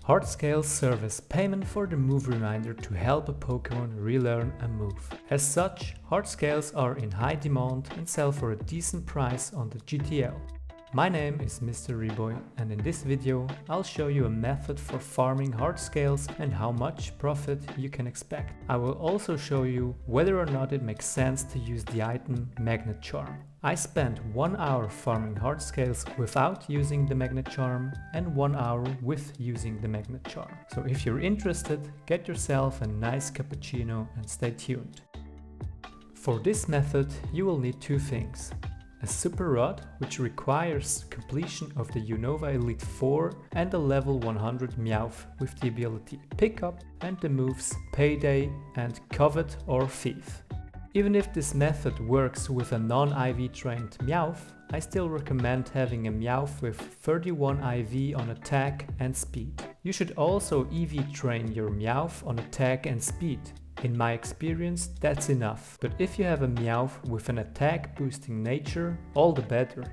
Heart scales serve as payment for the move reminder to help a Pokemon relearn a move. As such, heart scales are in high demand and sell for a decent price on the GTL. My name is Mr. Reboy, and in this video I'll show you a method for farming heart scales and how much profit you can expect. I will also show you whether or not it makes sense to use the item Magnet Charm. I spent 1 hour farming heart scales without using the Magnet Charm and 1 hour with using the Magnet Charm. So if you're interested, get yourself a nice cappuccino and stay tuned. For this method you will need two things. A Super Rod, which requires completion of the Unova Elite 4 and a level 100 Meowth with the ability Pick Up and the moves Payday and Covet or Thief. Even if this method works with a non-IV trained Meowth, I still recommend having a Meowth with 31 IV on attack and speed. You should also EV train your Meowth on attack and speed. In my experience, that's enough, but if you have a Meowth with an attack boosting nature, all the better.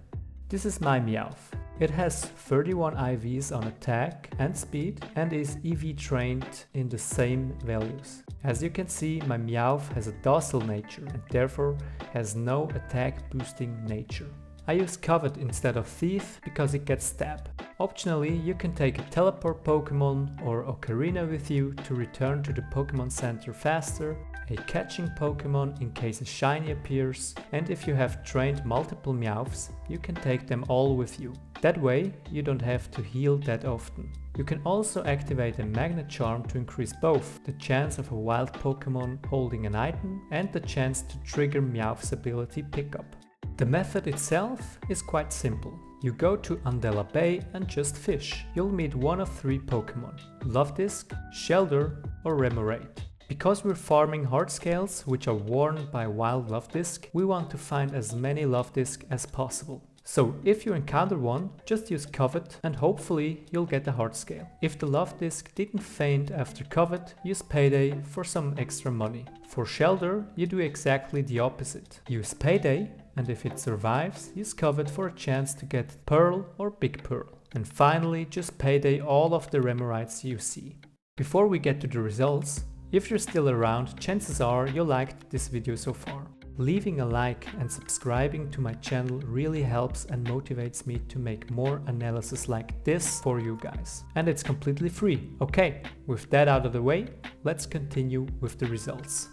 This is my Meowth. It has 31 IVs on attack and speed and is EV trained in the same values. As you can see, my Meowth has a docile nature and therefore has no attack boosting nature. I use Covet instead of Thief because it gets Stab. Optionally, you can take a teleport Pokemon or Ocarina with you to return to the Pokemon Center faster, a catching Pokemon in case a shiny appears, and if you have trained multiple Meowths, you can take them all with you. That way, you don't have to heal that often. You can also activate a Magnet Charm to increase both the chance of a wild Pokemon holding an item and the chance to trigger Meowth's ability Pickup. The method itself is quite simple. You go to Undella Bay and just fish. You'll meet one of three Pokemon: Luvdisc, Shelder or Remoraid. Because we're farming heart scales which are worn by wild Luvdisc, we want to find as many Luvdisc as possible. So if you encounter one, just use Covet and hopefully you'll get a heart scale. If the Luvdisc didn't faint after Covet, use Payday for some extra money. For Shelder, you do exactly the opposite. Use Payday, and if it survives, use Covet for a chance to get Pearl or Big Pearl. And finally, just Payday all of the Remoraids you see. Before we get to the results, if you're still around, chances are you liked this video so far. Leaving a like and subscribing to my channel really helps and motivates me to make more analysis like this for you guys. And it's completely free. Okay, with that out of the way, let's continue with the results.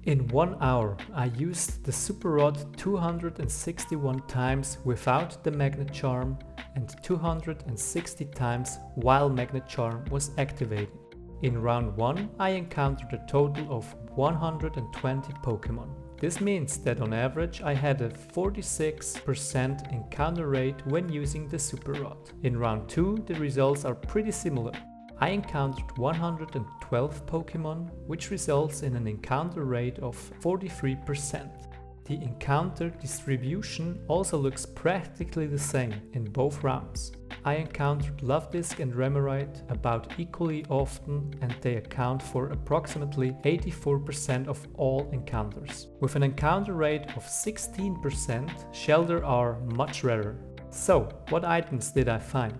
In 1 hour, I used the Super Rod 261 times without the Magnet Charm and 260 times while Magnet Charm was activated. In round 1, I encountered a total of 120 Pokemon. This means that on average I had a 46% encounter rate when using the Super Rod. In round 2, the results are pretty similar. I encountered 112 Pokemon, which results in an encounter rate of 43%. The encounter distribution also looks practically the same in both rounds. I encountered Luvdisc and Remoraid about equally often and they account for approximately 84% of all encounters. With an encounter rate of 16%, Shelder are much rarer. So, what items did I find?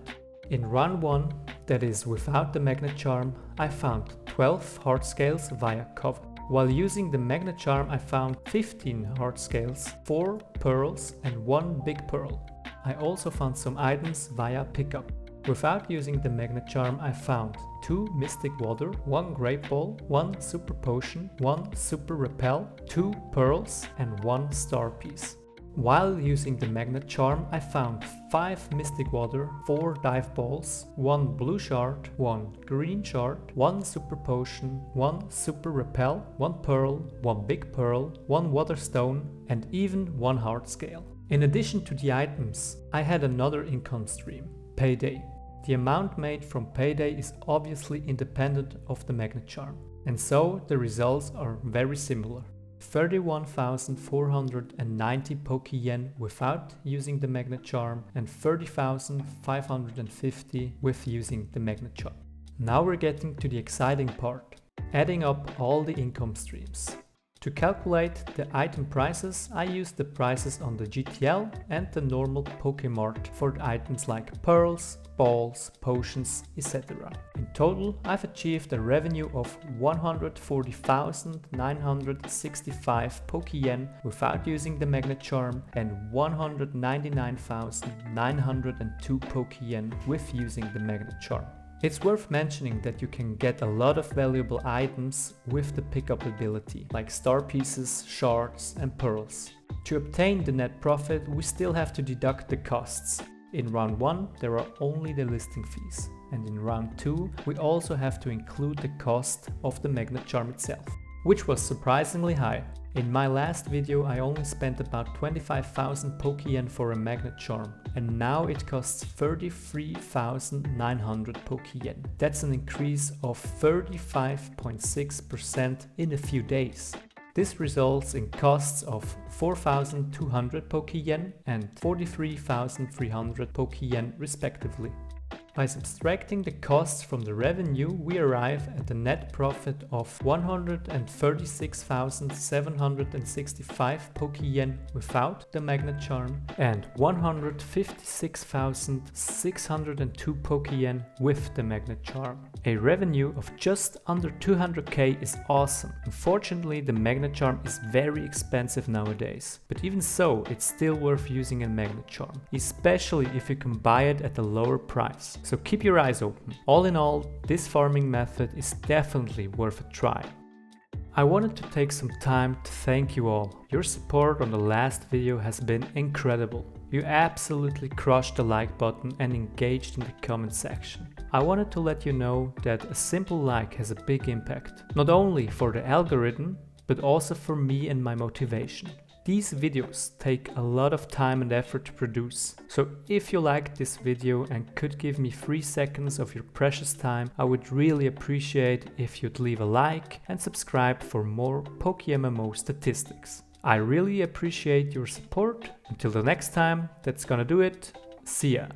In round 1, that is without the Magnet Charm, I found 12 heart scales via Covet. While using the Magnet Charm I found 15 heart scales, 4 pearls and 1 big pearl. I also found some items via Pickup. Without using the Magnet Charm I found 2 Mystic Water, 1 Great Ball, 1 Super Potion, 1 Super Repel, 2 pearls and 1 Star Piece. While using the Magnet Charm I found 5 Mystic Water, 4 Dive Balls, 1 Blue Shard, 1 Green Shard, 1 Super Potion, 1 Super Repel, 1 Pearl, 1 Big Pearl, 1 Water Stone and even 1 Heart Scale. In addition to the items, I had another income stream, Payday. The amount made from Payday is obviously independent of the Magnet Charm, and so the results are very similar. 31,490 Poke-Yen without using the Magnet Charm and 30,550 with using the Magnet Charm. Now we're getting to the exciting part, adding up all the income streams. To calculate the item prices, I used the prices on the GTL and the normal Pokemart for items like pearls, balls, potions, etc. In total, I've achieved a revenue of 140,965 Pokeyen without using the Magnet Charm and 199,902 Pokeyen with using the Magnet Charm. It's worth mentioning that you can get a lot of valuable items with the pickup ability, like star pieces, shards and pearls. To obtain the net profit, we still have to deduct the costs. In round 1 there are only the listing fees, and in round 2 we also have to include the cost of the Magnet Charm itself, which was surprisingly high. In my last video I only spent about 25,000 Pokeyen for a Magnet Charm, and now it costs 33,900 Pokeyen. That's an increase of 35.6% in a few days. This results in costs of 4,200 Pokeyen and 43,300 Pokeyen respectively. By subtracting the costs from the revenue, we arrive at a net profit of 136,765 Pokeyen without the Magnet Charm and 156,602 Pokeyen with the Magnet Charm. A revenue of just under 200k is awesome. Unfortunately, the Magnet Charm is very expensive nowadays, but even so, it's still worth using a Magnet Charm, especially if you can buy it at a lower price. So keep your eyes open. All in all, this farming method is definitely worth a try. I wanted to take some time to thank you all. Your support on the last video has been incredible. You absolutely crushed the like button and engaged in the comment section. I wanted to let you know that a simple like has a big impact, not only for the algorithm, but also for me and my motivation. These videos take a lot of time and effort to produce, so if you liked this video and could give me 3 seconds of your precious time, I would really appreciate if you'd leave a like and subscribe for more PokeMMO statistics. I really appreciate your support. Until the next time, that's gonna do it. See ya!